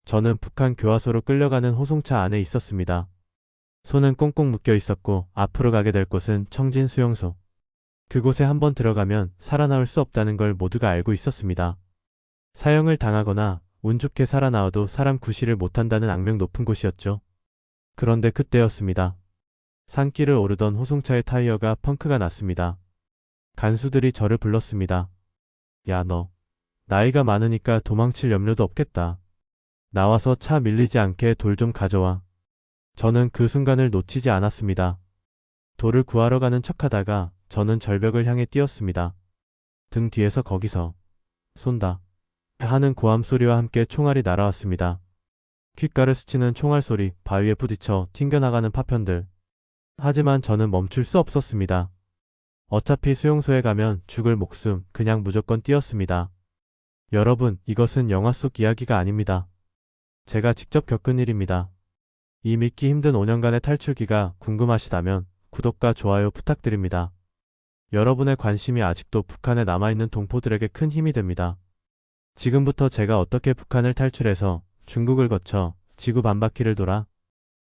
저는 북한 교화소로 끌려가는 호송차 안에 있었습니다. 손은 꽁꽁 묶여 있었고 앞으로 가게 될 곳은 청진 수용소. 그곳에 한번 들어가면 살아나올 수 없다는 걸 모두가 알고 있었습니다. 사형을 당하거나 운 좋게 살아나와도 사람 구실을 못한다는 악명 높은 곳이었죠. 그런데 그때였습니다. 산길을 오르던 호송차의 타이어가 펑크가 났습니다. 간수들이 저를 불렀습니다. 야, 너 나이가 많으니까 도망칠 염려도 없겠다. 나와서 차 밀리지 않게 돌 좀 가져와. 저는 그 순간을 놓치지 않았습니다. 돌을 구하러 가는 척하다가 저는 절벽을 향해 뛰었습니다. 등 뒤에서 거기서 쏜다 하는 고함 소리와 함께 총알이 날아왔습니다. 귓가를 스치는 총알 소리, 바위에 부딪혀 튕겨나가는 파편들. 하지만 저는 멈출 수 없었습니다. 어차피 수용소에 가면 죽을 목숨, 그냥 무조건 뛰었습니다. 여러분, 이것은 영화 속 이야기가 아닙니다. 제가 직접 겪은 일입니다. 이 믿기 힘든 5년간의 탈출기가 궁금하시다면 구독과 좋아요 부탁드립니다. 여러분의 관심이 아직도 북한에 남아있는 동포들에게 큰 힘이 됩니다. 지금부터 제가 어떻게 북한을 탈출해서 중국을 거쳐 지구 반바퀴를 돌아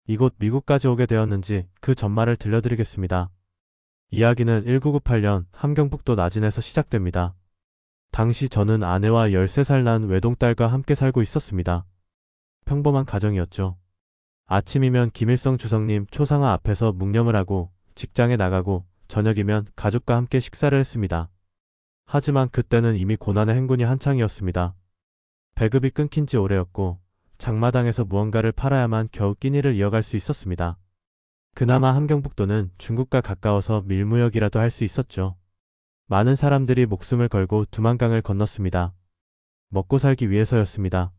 이곳 미국까지 오게 되었는지 그 전말을 들려드리겠습니다. 이야기는 1998년 함경북도 나진에서 시작됩니다. 당시 저는 아내와 13살 난 외동딸과 함께 살고 있었습니다. 평범한 가정이었죠. 아침이면 김일성 주석님 초상화 앞에서 묵념을 하고 직장에 나가고 저녁이면 가족과 함께 식사를 했습니다. 하지만 그때는 이미 고난의 행군이 한창이었습니다. 배급이 끊긴 지 오래였고 장마당에서 무언가를 팔아야만 겨우 끼니를 이어갈 수 있었습니다. 그나마 함경북도는 중국과 가까워서 밀무역이라도 할 수 있었죠. 많은 사람들이 목숨을 걸고 두만강을 건넜습니다. 먹고 살기 위해서였습니다.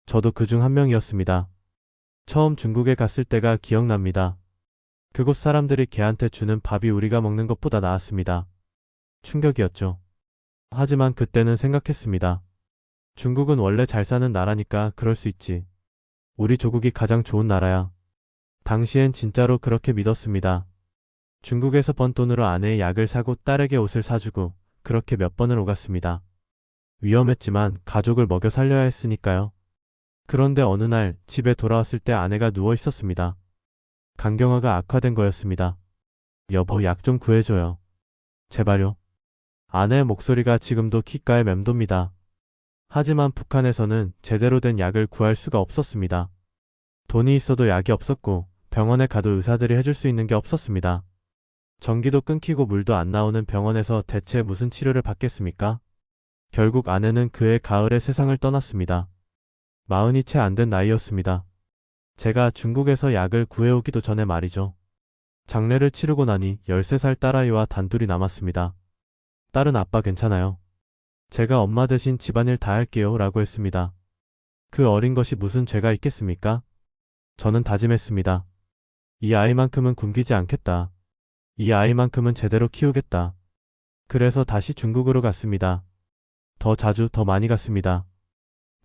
저도 그중 한 명이었습니다. 처음 중국에 갔을 때가 기억납니다. 그곳 사람들이 개한테 주는 밥이 우리가 먹는 것보다 나았습니다. 충격이었죠. 하지만 그때는 생각했습니다. 중국은 원래 잘 사는 나라니까 그럴 수 있지. 우리 조국이 가장 좋은 나라야. 당시엔 진짜로 그렇게 믿었습니다. 중국에서 번 돈으로 아내의 약을 사고 딸에게 옷을 사주고 그렇게 몇 번을 오갔습니다. 위험했지만 가족을 먹여 살려야 했으니까요. 그런데 어느 날 집에 돌아왔을 때 아내가 누워 있었습니다. 간경화가 악화된 거였습니다. 여보, 약 좀 구해줘요. 제발요. 아내의 목소리가 지금도 귓가에 맴돕니다. 하지만 북한에서는 제대로 된 약을 구할 수가 없었습니다. 돈이 있어도 약이 없었고 병원에 가도 의사들이 해줄 수 있는 게 없었습니다. 전기도 끊기고 물도 안 나오는 병원에서 대체 무슨 치료를 받겠습니까? 결국 아내는 그해 가을에 세상을 떠났습니다. 40이 채 안 된 나이였습니다. 제가 중국에서 약을 구해오기도 전에 말이죠. 장례를 치르고 나니 13살 딸아이와 단둘이 남았습니다. 딸은 아빠 괜찮아요. 제가 엄마 대신 집안일 다 할게요 라고 했습니다. 그 어린 것이 무슨 죄가 있겠습니까? 저는 다짐했습니다. 이 아이만큼은 굶기지 않겠다. 이 아이만큼은 제대로 키우겠다. 그래서 다시 중국으로 갔습니다. 더 자주 더 많이 갔습니다.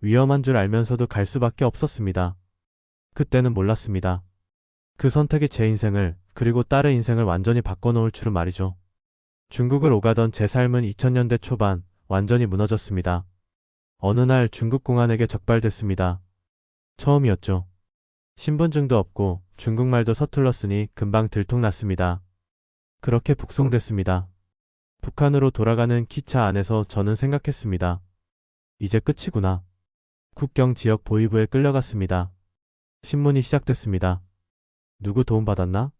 위험한 줄 알면서도 갈 수밖에 없었습니다. 그때는 몰랐습니다. 그 선택이 제 인생을 그리고 딸의 인생을 완전히 바꿔놓을 줄은 말이죠. 중국을 오가던 제 삶은 2000년대 초반 완전히 무너졌습니다. 어느 날 중국 공안에게 적발됐습니다. 처음이었죠. 신분증도 없고 중국말도 서툴렀으니 금방 들통났습니다. 그렇게 북송됐습니다. 북한으로 돌아가는 기차 안에서 저는 생각했습니다. 이제 끝이구나. 국경 지역 보위부에 끌려갔습니다. 신문이 시작됐습니다. 누구 도움받았나?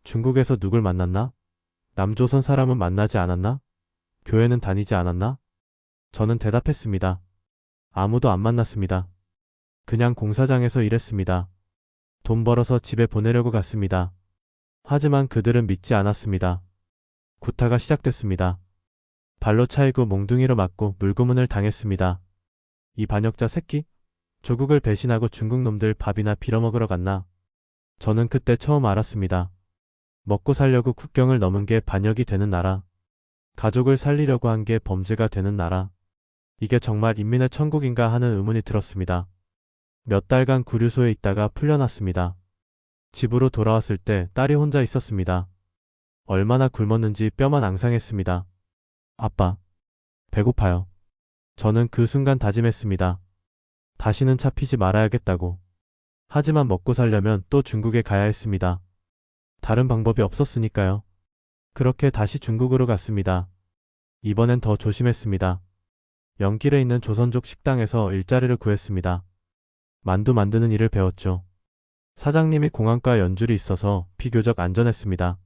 중국에서 누굴 만났나? 남조선 사람은 만나지 않았나? 교회는 다니지 않았나? 저는 대답했습니다. 아무도 안 만났습니다. 그냥 공사장에서 일했습니다. 돈 벌어서 집에 보내려고 갔습니다. 하지만 그들은 믿지 않았습니다. 구타가 시작됐습니다. 발로 차이고 몽둥이로 맞고 물고문을 당했습니다. 이 반역자 새끼? 조국을 배신하고 중국 놈들 밥이나 빌어먹으러 갔나? 저는 그때 처음 알았습니다. 먹고 살려고 국경을 넘은 게 반역이 되는 나라. 가족을 살리려고 한 게 범죄가 되는 나라. 이게 정말 인민의 천국인가 하는 의문이 들었습니다. 몇 달간 구류소에 있다가 풀려났습니다. 집으로 돌아왔을 때 딸이 혼자 있었습니다. 얼마나 굶었는지 뼈만 앙상했습니다. 아빠, 배고파요. 저는 그 순간 다짐했습니다. 다시는 잡히지 말아야겠다고. 하지만 먹고 살려면 또 중국에 가야 했습니다. 다른 방법이 없었으니까요. 그렇게 다시 중국으로 갔습니다. 이번엔 더 조심했습니다. 연길에 있는 조선족 식당에서 일자리를 구했습니다. 만두 만드는 일을 배웠죠. 사장님이 공항과 연줄이 있어서 비교적 안전했습니다.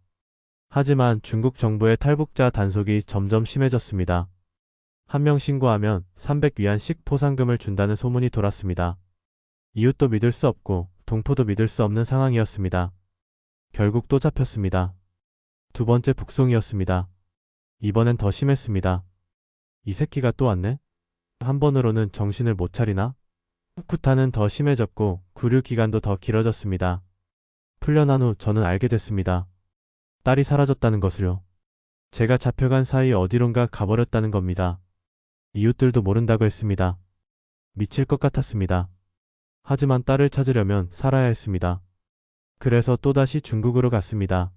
하지만 중국 정부의 탈북자 단속이 점점 심해졌습니다. 한 명 신고하면 300위안씩 포상금을 준다는 소문이 돌았습니다. 이웃도 믿을 수 없고 동포도 믿을 수 없는 상황이었습니다. 결국 또 잡혔습니다. 두 번째 북송이었습니다. 이번엔 더 심했습니다. 이 새끼가 또 왔네? 한 번으로는 정신을 못 차리나? 구타는 더 심해졌고 구류 기간도 더 길어졌습니다. 풀려난 후 저는 알게 됐습니다. 딸이 사라졌다는 것을요. 제가 잡혀간 사이 어디론가 가버렸다는 겁니다. 이웃들도 모른다고 했습니다. 미칠 것 같았습니다. 하지만 딸을 찾으려면 살아야 했습니다. 그래서 또다시 중국으로 갔습니다.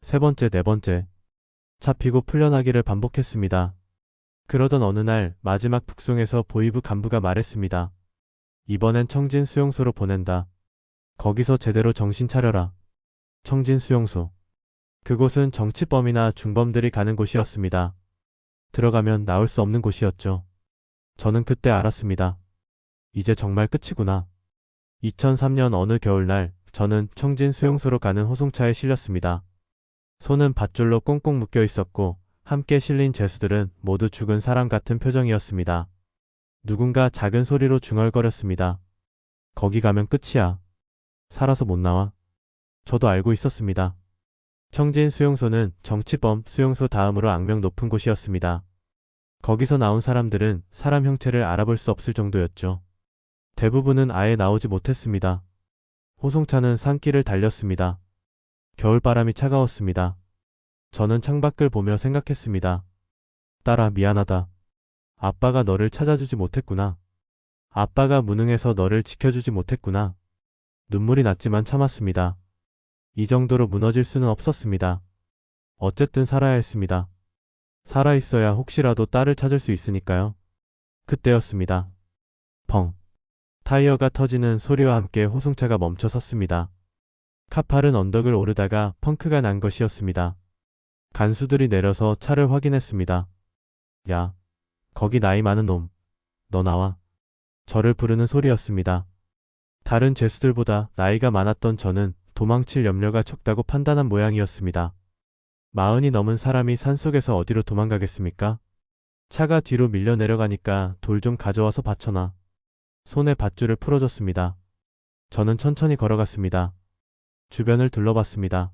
세 번째, 네 번째. 잡히고 풀려나기를 반복했습니다. 그러던 어느 날 마지막 북송에서 보이부 간부가 말했습니다. 이번엔 청진 수용소로 보낸다. 거기서 제대로 정신 차려라. 청진 수용소. 그곳은 정치범이나 중범들이 가는 곳이었습니다. 들어가면 나올 수 없는 곳이었죠. 저는 그때 알았습니다. 이제 정말 끝이구나. 2003년 어느 겨울날 저는 청진 수용소로 가는 호송차에 실렸습니다. 손은 밧줄로 꽁꽁 묶여 있었고 함께 실린 죄수들은 모두 죽은 사람 같은 표정이었습니다. 누군가 작은 소리로 중얼거렸습니다. 거기 가면 끝이야. 살아서 못 나와. 저도 알고 있었습니다. 청진 수용소는 정치범 수용소 다음으로 악명 높은 곳이었습니다. 거기서 나온 사람들은 사람 형체를 알아볼 수 없을 정도였죠. 대부분은 아예 나오지 못했습니다. 호송차는 산길을 달렸습니다. 겨울바람이 차가웠습니다. 저는 창밖을 보며 생각했습니다. 딸아, 미안하다. 아빠가 너를 찾아주지 못했구나. 아빠가 무능해서 너를 지켜주지 못했구나. 눈물이 났지만 참았습니다. 이 정도로 무너질 수는 없었습니다. 어쨌든 살아야 했습니다. 살아있어야 혹시라도 딸을 찾을 수 있으니까요. 그때였습니다. 펑. 타이어가 터지는 소리와 함께 호송차가 멈춰 섰습니다. 카파른 언덕을 오르다가 펑크가 난 것이었습니다. 간수들이 내려서 차를 확인했습니다. 야, 거기 나이 많은 놈. 너 나와. 저를 부르는 소리였습니다. 다른 죄수들보다 나이가 많았던 저는 도망칠 염려가 적다고 판단한 모양이었습니다. 40이 넘은 사람이 산속에서 어디로 도망가겠습니까? 차가 뒤로 밀려 내려가니까 돌 좀 가져와서 받쳐놔. 손에 밧줄을 풀어줬습니다. 저는 천천히 걸어갔습니다. 주변을 둘러봤습니다.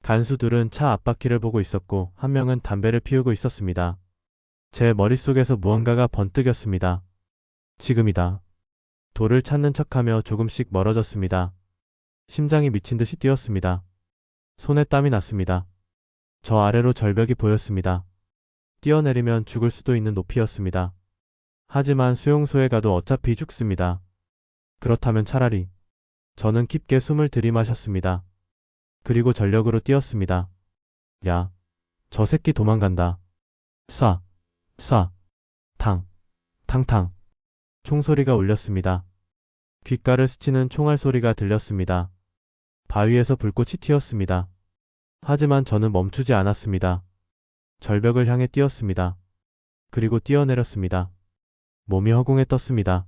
간수들은 차 앞바퀴를 보고 있었고 한 명은 담배를 피우고 있었습니다. 제 머릿속에서 무언가가 번뜩였습니다. 지금이다. 돌을 찾는 척하며 조금씩 멀어졌습니다. 심장이 미친 듯이 뛰었습니다. 손에 땀이 났습니다. 저 아래로 절벽이 보였습니다. 뛰어내리면 죽을 수도 있는 높이였습니다. 하지만 수용소에 가도 어차피 죽습니다. 그렇다면 차라리. 저는 깊게 숨을 들이마셨습니다. 그리고 전력으로 뛰었습니다. 야, 저 새끼 도망간다. 쏴, 쏴, 탕, 탕탕. 총소리가 울렸습니다. 귓가를 스치는 총알 소리가 들렸습니다. 바위에서 불꽃이 튀었습니다. 하지만 저는 멈추지 않았습니다. 절벽을 향해 뛰었습니다. 그리고 뛰어내렸습니다. 몸이 허공에 떴습니다.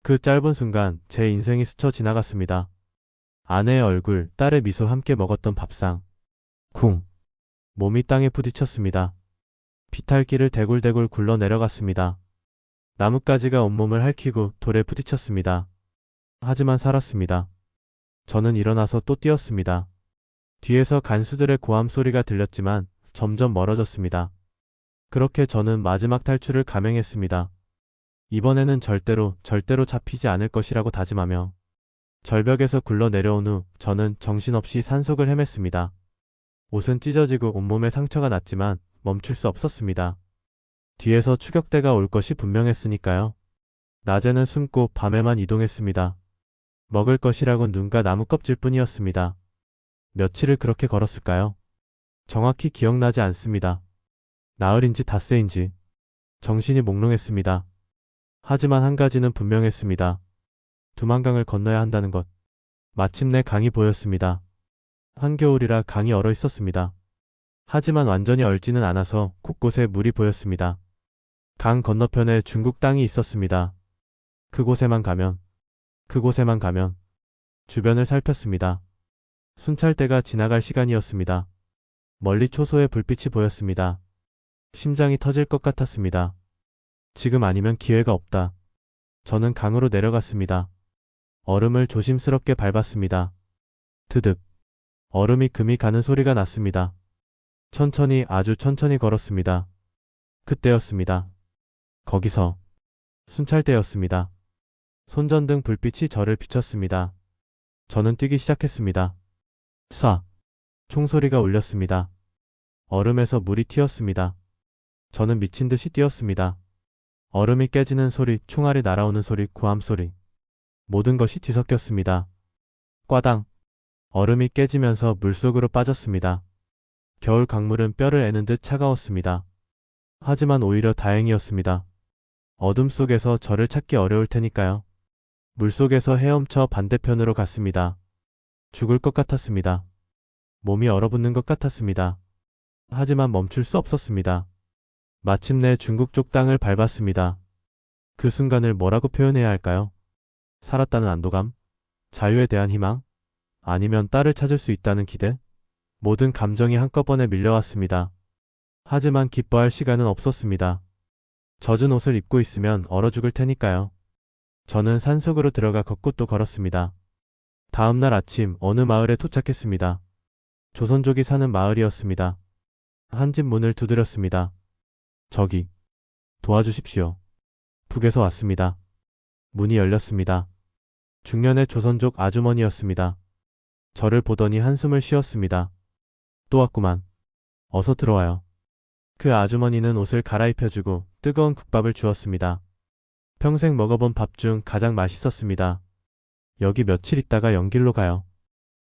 그 짧은 순간 제 인생이 스쳐 지나갔습니다. 아내의 얼굴, 딸의 미소 함께 먹었던 밥상. 쿵. 몸이 땅에 부딪혔습니다. 비탈길을 대굴대굴 굴러 내려갔습니다. 나뭇가지가 온몸을 핥히고 돌에 부딪혔습니다. 하지만 살았습니다. 저는 일어나서 또 뛰었습니다. 뒤에서 간수들의 고함 소리가 들렸지만 점점 멀어졌습니다. 그렇게 저는 마지막 탈출을 감행했습니다. 이번에는 절대로 잡히지 않을 것이라고 다짐하며 절벽에서 굴러 내려온 후 저는 정신없이 산속을 헤맸습니다. 옷은 찢어지고 온몸에 상처가 났지만 멈출 수 없었습니다. 뒤에서 추격대가 올 것이 분명했으니까요. 낮에는 숨고 밤에만 이동했습니다. 먹을 것이라곤 눈과 나무 껍질 뿐이었습니다. 며칠을 그렇게 걸었을까요? 정확히 기억나지 않습니다. 나흘인지 닷새인지 정신이 몽롱했습니다. 하지만 한 가지는 분명했습니다. 두만강을 건너야 한다는 것. 마침내 강이 보였습니다. 한겨울이라 강이 얼어 있었습니다. 하지만 완전히 얼지는 않아서 곳곳에 물이 보였습니다. 강 건너편에 중국 땅이 있었습니다. 그곳에만 가면 주변을 살폈습니다. 순찰대가 지나갈 시간이었습니다. 멀리 초소의 불빛이 보였습니다. 심장이 터질 것 같았습니다. 지금 아니면 기회가 없다. 저는 강으로 내려갔습니다. 얼음을 조심스럽게 밟았습니다. 드득. 얼음이 금이 가는 소리가 났습니다. 천천히, 아주 천천히 걸었습니다. 그때였습니다. 거기서 순찰대였습니다. 손전등 불빛이 저를 비췄습니다. 저는 뛰기 시작했습니다. 쏴. 총소리가 울렸습니다. 얼음에서 물이 튀었습니다. 저는 미친 듯이 뛰었습니다. 얼음이 깨지는 소리, 총알이 날아오는 소리, 구함 소리. 모든 것이 뒤섞였습니다. 꽈당. 얼음이 깨지면서 물속으로 빠졌습니다. 겨울 강물은 뼈를 애는 듯 차가웠습니다. 하지만 오히려 다행이었습니다. 어둠 속에서 저를 찾기 어려울 테니까요. 물속에서 헤엄쳐 반대편으로 갔습니다. 죽을 것 같았습니다. 몸이 얼어붙는 것 같았습니다. 하지만 멈출 수 없었습니다. 마침내 중국 쪽 땅을 밟았습니다. 그 순간을 뭐라고 표현해야 할까요? 살았다는 안도감? 자유에 대한 희망? 아니면 딸을 찾을 수 있다는 기대? 모든 감정이 한꺼번에 밀려왔습니다. 하지만 기뻐할 시간은 없었습니다. 젖은 옷을 입고 있으면 얼어 죽을 테니까요. 저는 산속으로 들어가 걷고 또 걸었습니다. 다음 날 아침 어느 마을에 도착했습니다. 조선족이 사는 마을이었습니다. 한 집 문을 두드렸습니다. 저기, 도와주십시오. 북에서 왔습니다. 문이 열렸습니다. 중년의 조선족 아주머니였습니다. 저를 보더니 한숨을 쉬었습니다. 또 왔구만. 어서 들어와요. 그 아주머니는 옷을 갈아입혀주고 뜨거운 국밥을 주었습니다. 평생 먹어본 밥 중 가장 맛있었습니다. 여기 며칠 있다가 연길로 가요.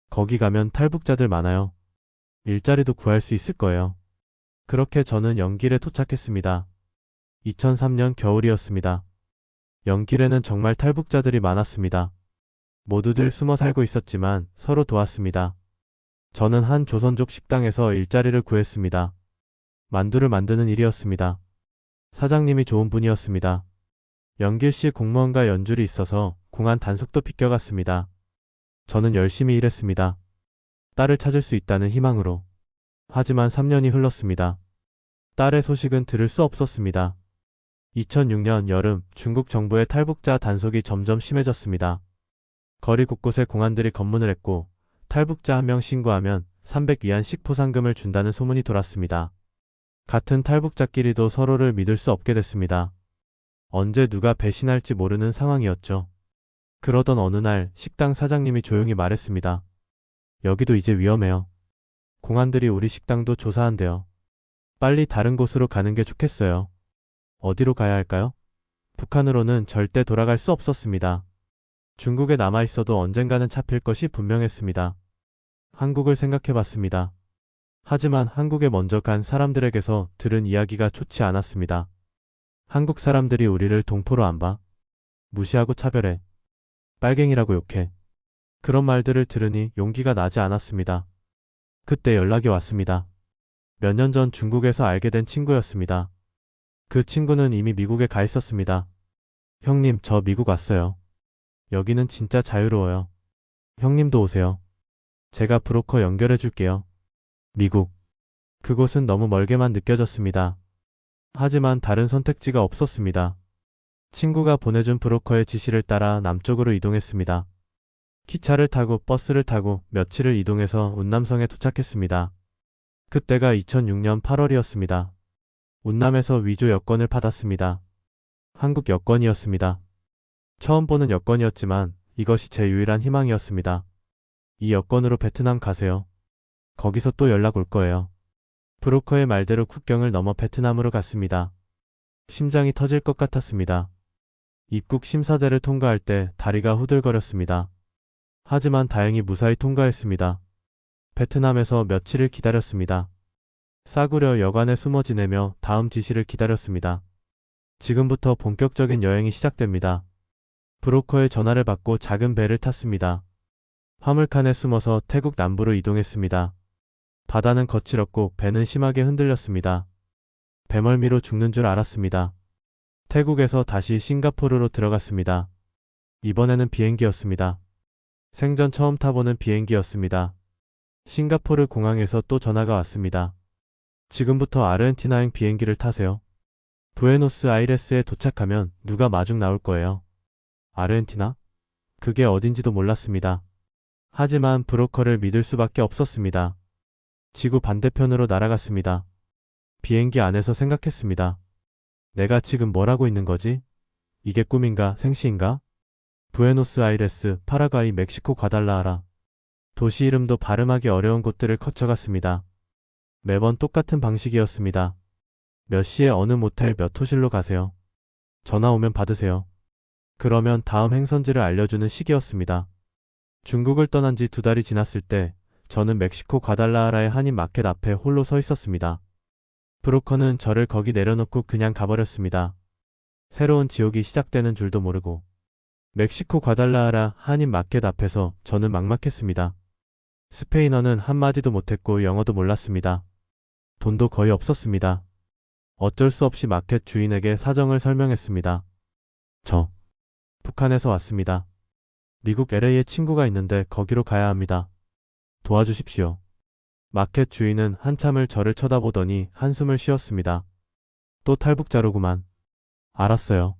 거기 가면 탈북자들 많아요. 일자리도 구할 수 있을 거예요. 그렇게 저는 연길에 도착했습니다. 2003년 겨울이었습니다. 연길에는 정말 탈북자들이 많았습니다. 모두들 숨어 살고 있었지만 서로 도왔습니다. 저는 한 조선족 식당에서 일자리를 구했습니다. 만두를 만드는 일이었습니다. 사장님이 좋은 분이었습니다. 연길시 공무원과 연줄이 있어서 공안 단속도 비껴갔습니다. 저는 열심히 일했습니다. 딸을 찾을 수 있다는 희망으로. 하지만 3년이 흘렀습니다. 딸의 소식은 들을 수 없었습니다. 2006년 여름 중국 정부의 탈북자 단속이 점점 심해졌습니다. 거리 곳곳에 공안들이 검문을 했고 탈북자 한 명 신고하면 300위안씩 포상금을 준다는 소문이 돌았습니다. 같은 탈북자끼리도 서로를 믿을 수 없게 됐습니다. 언제 누가 배신할지 모르는 상황이었죠. 그러던 어느 날 식당 사장님이 조용히 말했습니다. 여기도 이제 위험해요. 공안들이 우리 식당도 조사한대요. 빨리 다른 곳으로 가는 게 좋겠어요. 어디로 가야 할까요? 북한으로는 절대 돌아갈 수 없었습니다. 중국에 남아있어도 언젠가는 잡힐 것이 분명했습니다. 한국을 생각해봤습니다. 하지만 한국에 먼저 간 사람들에게서 들은 이야기가 좋지 않았습니다. 한국 사람들이 우리를 동포로 안 봐. 무시하고 차별해. 빨갱이라고 욕해. 그런 말들을 들으니 용기가 나지 않았습니다. 그때 연락이 왔습니다. 몇 년 전 중국에서 알게 된 친구였습니다. 그 친구는 이미 미국에 가 있었습니다. 형님, 저 미국 왔어요. 여기는 진짜 자유로워요. 형님도 오세요. 제가 브로커 연결해 줄게요. 미국. 그곳은 너무 멀게만 느껴졌습니다. 하지만 다른 선택지가 없었습니다. 친구가 보내준 브로커의 지시를 따라 남쪽으로 이동했습니다. 기차를 타고 버스를 타고 며칠을 이동해서 운남성에 도착했습니다. 그때가 2006년 8월이었습니다. 운남에서 위조 여권을 받았습니다. 한국 여권이었습니다. 처음 보는 여권이었지만 이것이 제 유일한 희망이었습니다. 이 여권으로 베트남 가세요. 거기서 또 연락 올 거예요. 브로커의 말대로 국경을 넘어 베트남으로 갔습니다. 심장이 터질 것 같았습니다. 입국 심사대를 통과할 때 다리가 후들거렸습니다. 하지만 다행히 무사히 통과했습니다. 베트남에서 며칠을 기다렸습니다. 싸구려 여관에 숨어 지내며 다음 지시를 기다렸습니다. 지금부터 본격적인 여행이 시작됩니다. 브로커의 전화를 받고 작은 배를 탔습니다. 화물칸에 숨어서 태국 남부로 이동했습니다. 바다는 거칠었고 배는 심하게 흔들렸습니다. 배멀미로 죽는 줄 알았습니다. 태국에서 다시 싱가포르로 들어갔습니다. 이번에는 비행기였습니다. 생전 처음 타보는 비행기였습니다. 싱가포르 공항에서 또 전화가 왔습니다. 지금부터 아르헨티나행 비행기를 타세요. 부에노스아이레스에 도착하면 누가 마중 나올 거예요. 아르헨티나? 그게 어딘지도 몰랐습니다. 하지만 브로커를 믿을 수밖에 없었습니다. 지구 반대편으로 날아갔습니다. 비행기 안에서 생각했습니다. 내가 지금 뭘 하고 있는 거지? 이게 꿈인가 생시인가? 부에노스아이레스, 파라과이, 멕시코, 과달라하라. 도시 이름도 발음하기 어려운 곳들을 거쳐갔습니다. 매번 똑같은 방식이었습니다. 몇 시에 어느 모텔 몇 호실로 가세요. 전화 오면 받으세요. 그러면 다음 행선지를 알려주는 시기였습니다. 중국을 떠난 지 2달이 지났을 때 저는 멕시코 과달라하라의 한인 마켓 앞에 홀로 서 있었습니다. 브로커는 저를 거기 내려놓고 그냥 가버렸습니다. 새로운 지옥이 시작되는 줄도 모르고. 멕시코 과달라하라 한인 마켓 앞에서 저는 막막했습니다. 스페인어는 한마디도 못했고 영어도 몰랐습니다. 돈도 거의 없었습니다. 어쩔 수 없이 마켓 주인에게 사정을 설명했습니다. 저 북한에서 왔습니다. 미국 LA에 친구가 있는데 거기로 가야 합니다. 도와주십시오. 마켓 주인은 한참을 저를 쳐다보더니 한숨을 쉬었습니다. 또 탈북자로구만. 알았어요.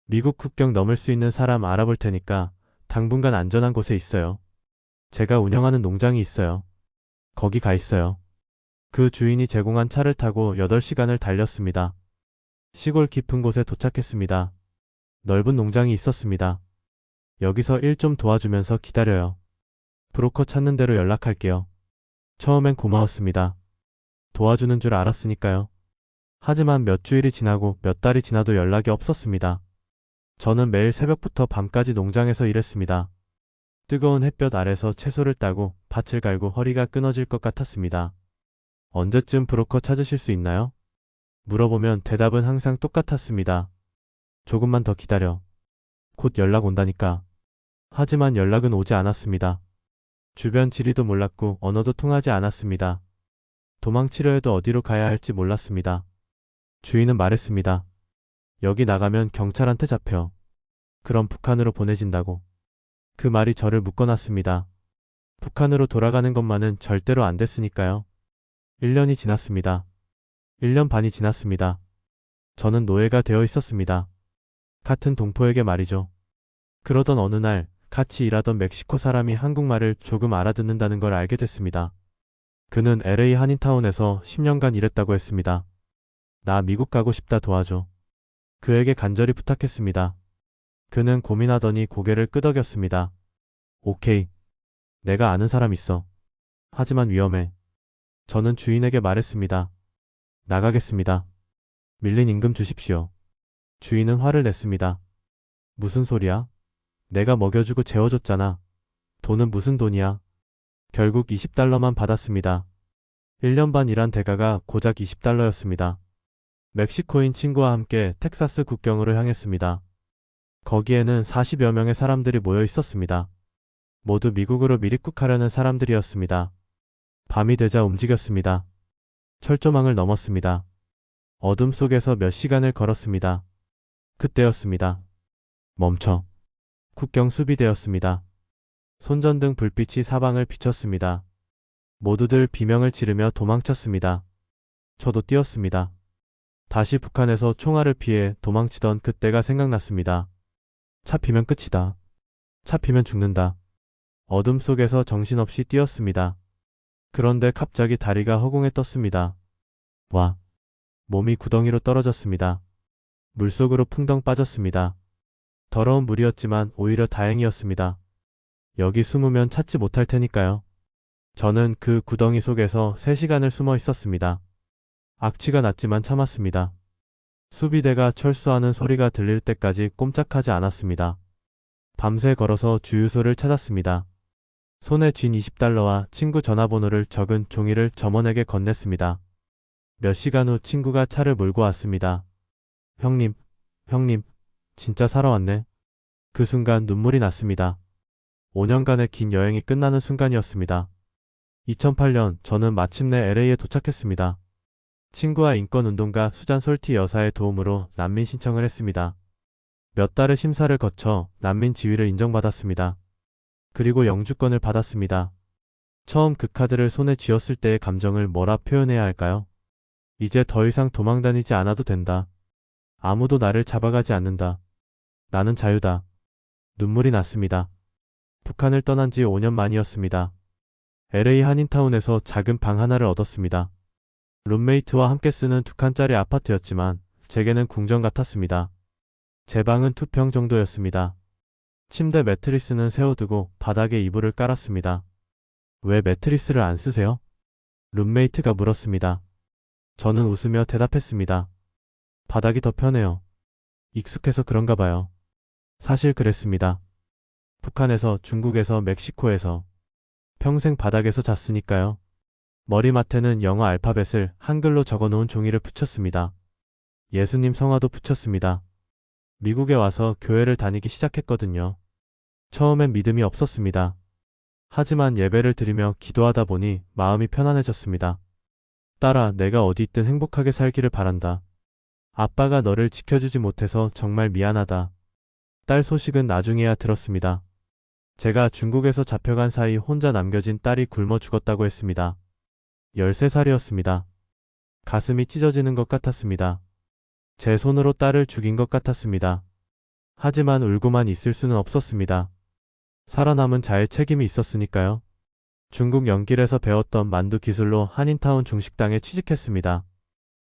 미국 국경 넘을 수 있는 사람 알아볼 테니까 당분간 안전한 곳에 있어요. 제가 운영하는 농장이 있어요. 거기 가 있어요. 그 주인이 제공한 차를 타고 8시간을 달렸습니다. 시골 깊은 곳에 도착했습니다. 넓은 농장이 있었습니다. 여기서 일 좀 도와주면서 기다려요. 브로커 찾는 대로 연락할게요. 처음엔 고마웠습니다. 도와주는 줄 알았으니까요. 하지만 몇 주일이 지나고 몇 달이 지나도 연락이 없었습니다. 저는 매일 새벽부터 밤까지 농장에서 일했습니다. 뜨거운 햇볕 아래서 채소를 따고 밭을 갈고 허리가 끊어질 것 같았습니다. 언제쯤 브로커 찾으실 수 있나요? 물어보면 대답은 항상 똑같았습니다. 조금만 더 기다려. 곧 연락 온다니까. 하지만 연락은 오지 않았습니다. 주변 지리도 몰랐고 언어도 통하지 않았습니다. 도망치려 해도 어디로 가야 할지 몰랐습니다. 주인은 말했습니다. 여기 나가면 경찰한테 잡혀. 그럼 북한으로 보내진다고. 그 말이 저를 묶어놨습니다. 북한으로 돌아가는 것만은 절대로 안 됐으니까요. 1년이 지났습니다. 1년 반이 지났습니다. 저는 노예가 되어 있었습니다. 같은 동포에게 말이죠. 그러던 어느 날 같이 일하던 멕시코 사람이 한국말을 조금 알아듣는다는 걸 알게 됐습니다. 그는 LA 한인타운에서 10년간 일했다고 했습니다. 나 미국 가고 싶다 도와줘. 그에게 간절히 부탁했습니다. 그는 고민하더니 고개를 끄덕였습니다. 오케이. 내가 아는 사람 있어. 하지만 위험해. 저는 주인에게 말했습니다. 나가겠습니다. 밀린 임금 주십시오. 주인은 화를 냈습니다. 무슨 소리야? 내가 먹여주고 재워줬잖아. 돈은 무슨 돈이야? 결국 $20만 받았습니다. 1년 반 일한 대가가 고작 $20였습니다. 멕시코인 친구와 함께 텍사스 국경으로 향했습니다. 거기에는 40여 명의 사람들이 모여 있었습니다. 모두 미국으로 미립국하려는 사람들이었습니다. 밤이 되자 움직였습니다. 철조망을 넘었습니다. 어둠 속에서 몇 시간을 걸었습니다. 그때였습니다. 멈춰. 국경 수비대였습니다. 손전등 불빛이 사방을 비췄습니다. 모두들 비명을 지르며 도망쳤습니다. 저도 뛰었습니다. 다시 북한에서 총알을 피해 도망치던 그때가 생각났습니다. 잡히면 끝이다. 잡히면 죽는다. 어둠 속에서 정신없이 뛰었습니다. 그런데 갑자기 다리가 허공에 떴습니다. 와! 몸이 구덩이로 떨어졌습니다. 물속으로 풍덩 빠졌습니다. 더러운 물이었지만 오히려 다행이었습니다. 여기 숨으면 찾지 못할 테니까요. 저는 그 구덩이 속에서 3시간을 숨어 있었습니다. 악취가 났지만 참았습니다. 수비대가 철수하는 소리가 들릴 때까지 꼼짝하지 않았습니다. 밤새 걸어서 주유소를 찾았습니다. 손에 쥔 $20와 친구 전화번호를 적은 종이를 점원에게 건넸습니다. 몇 시간 후 친구가 차를 몰고 왔습니다. 형님, 형님, 진짜 살아왔네. 그 순간 눈물이 났습니다. 5년간의 긴 여행이 끝나는 순간이었습니다. 2008년 저는 마침내 LA에 도착했습니다. 친구와 인권운동가 수잔 솔티 여사의 도움으로 난민 신청을 했습니다. 몇 달의 심사를 거쳐 난민 지위를 인정받았습니다. 그리고 영주권을 받았습니다. 처음 그 카드를 손에 쥐었을 때의 감정을 뭐라 표현해야 할까요? 이제 더 이상 도망다니지 않아도 된다. 아무도 나를 잡아가지 않는다. 나는 자유다. 눈물이 났습니다. 북한을 떠난 지 5년 만이었습니다. LA 한인타운에서 작은 방 하나를 얻었습니다. 룸메이트와 함께 쓰는 2칸짜리 아파트였지만 제게는 궁전 같았습니다. 제 방은 2평 정도였습니다. 침대 매트리스는 세워두고 바닥에 이불을 깔았습니다. 왜 매트리스를 안 쓰세요? 룸메이트가 물었습니다. 저는 웃으며 대답했습니다. 바닥이 더 편해요. 익숙해서 그런가 봐요. 사실 그랬습니다. 북한에서, 중국에서, 멕시코에서 평생 바닥에서 잤으니까요. 머리맡에는 영어 알파벳을 한글로 적어놓은 종이를 붙였습니다. 예수님 성화도 붙였습니다. 미국에 와서 교회를 다니기 시작했거든요. 처음엔 믿음이 없었습니다. 하지만 예배를 드리며 기도하다 보니 마음이 편안해졌습니다. 딸아, 내가 어디 있든 행복하게 살기를 바란다. 아빠가 너를 지켜주지 못해서 정말 미안하다. 딸 소식은 나중에야 들었습니다. 제가 중국에서 잡혀간 사이 혼자 남겨진 딸이 굶어 죽었다고 했습니다. 13살이었습니다. 가슴이 찢어지는 것 같았습니다. 제 손으로 딸을 죽인 것 같았습니다. 하지만 울고만 있을 수는 없었습니다. 살아남은 자의 책임이 있었으니까요. 중국 연길에서 배웠던 만두 기술로 한인타운 중식당에 취직했습니다.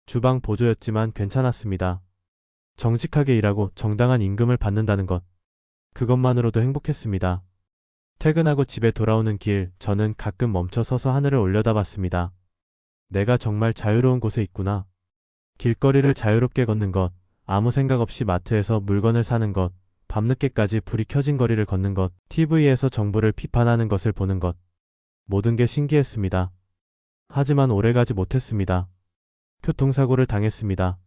주방 보조였지만 괜찮았습니다. 정직하게 일하고 정당한 임금을 받는다는 것. 그것만으로도 행복했습니다. 퇴근하고 집에 돌아오는 길, 저는 가끔 멈춰 서서 하늘을 올려다봤습니다. 내가 정말 자유로운 곳에 있구나. 길거리를 자유롭게 걷는 것, 아무 생각 없이 마트에서 물건을 사는 것, 밤늦게까지 불이 켜진 거리를 걷는 것, TV에서 정부를 비판하는 것을 보는 것. 모든 게 신기했습니다. 하지만 오래가지 못했습니다. 교통사고를 당했습니다.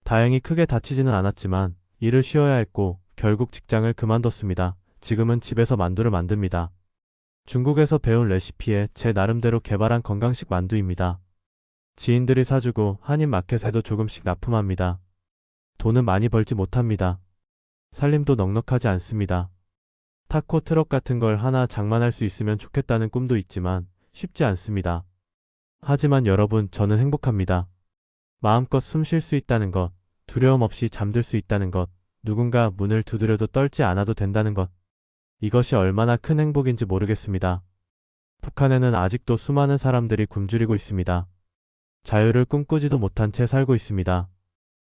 다행히 크게 다치지는 않았지만 일을 쉬어야 했고 결국 직장을 그만뒀습니다. 지금은 집에서 만두를 만듭니다. 중국에서 배운 레시피에 제 나름대로 개발한 건강식 만두입니다. 지인들이 사주고 한인마켓에도 조금씩 납품합니다. 돈은 많이 벌지 못합니다. 살림도 넉넉하지 않습니다. 타코 트럭 같은 걸 하나 장만할 수 있으면 좋겠다는 꿈도 있지만 쉽지 않습니다. 하지만 여러분, 저는 행복합니다. 마음껏 숨 쉴 수 있다는 것, 두려움 없이 잠들 수 있다는 것, 누군가 문을 두드려도 떨지 않아도 된다는 것. 이것이 얼마나 큰 행복인지 모르겠습니다. 북한에는 아직도 수많은 사람들이 굶주리고 있습니다. 자유를 꿈꾸지도 못한 채 살고 있습니다.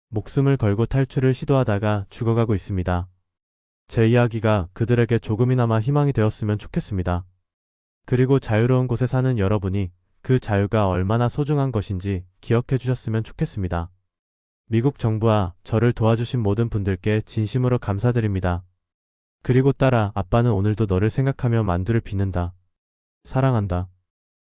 목숨을 걸고 탈출을 시도하다가 죽어가고 있습니다. 제 이야기가 그들에게 조금이나마 희망이 되었으면 좋겠습니다. 그리고 자유로운 곳에 사는 여러분이 그 자유가 얼마나 소중한 것인지 기억해 주셨으면 좋겠습니다. 미국 정부와 저를 도와주신 모든 분들께 진심으로 감사드립니다. 그리고 딸아, 아빠는 오늘도 너를 생각하며 만두를 빚는다. 사랑한다.